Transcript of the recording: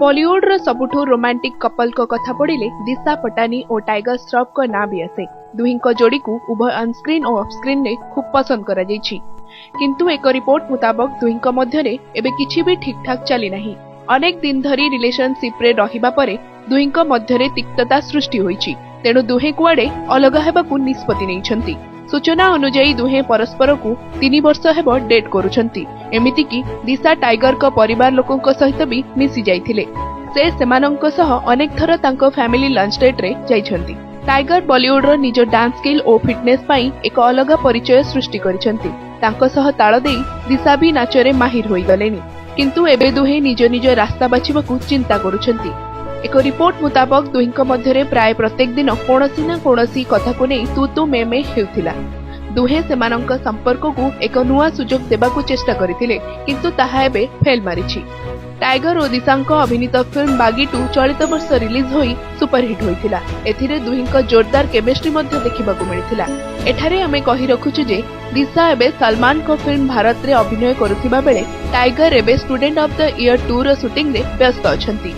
बॉलीवुड रो सबुठु romantic couple को कथा पड़िले दिशा पटानी और टाइगर श्रॉफ को ना भी आसे। दुहिंको जोड़ी को उभय ऑनस्क्रीन और ऑफस्क्रीन ने खूब पसंद करा जायछि। किंतु एक रिपोर्ट मुताबक दुहिंको मध्यरे एबे किछि भी ठीक ठाक चली नाही। अनेक दिन धरी रिलेशनशिप रे रहिबा परे दुहिंको मध्यरे तिक्तता सृष्टि होईछि। तेणु दुहे कुआडे अलग हेबाकू निष्पत्ति नेइछंती। सूचना अनुसार दुहे परस्पर को 3 वर्ष हेब डेट करुछंती। एमिति कि दिशा टाइगर को परिवार लोकंक सहित भी मिसी जाइथिले। से सेमानंक सह अनेक थर तांको फैमिली लंच डेट रे जाइछंती। टाइगर बॉलीवुड रो निज डांस स्किल और फिटनेस पाई एक अलग परिचय सृष्टि करिछंती। तांको सह ताळ देई दिशा भी नाचरे माहिर होई गलेनी। किंतु एबे दुहे निज निज रास्ता बाछिबाकू चिंता करुछंती। एक रिपोर्ट मुताबक दुहिंको मध्यरे प्राय प्रत्येक दिन कोनोसी ना कोनोसी कथा को नहीं तू मे हेउथिला। दुहे सेमानंक संपर्क को एक नुआ सुजोग देबाकू चेष्टा करिथिले, किंतु ताहा एबे फेल मारिछि। टाइगर और दिशांको अभिनीत फिल्म बागी 2 चलित वर्ष रिलीज होई सुपरहिट होइथिला। एथिरे दुहिंको जोरदार केमिस्ट्री मध्ये देखिबाकू मिलिथिला। एठारे आमे कहि रखुछु जे दिशा एबे सलमान को फिल्म भारत रे अभिनय करुथिबा बेले टाइगर एबे स्टूडेंट ऑफ द ईयर 2 रो शूटिंग रे व्यस्त अछंती।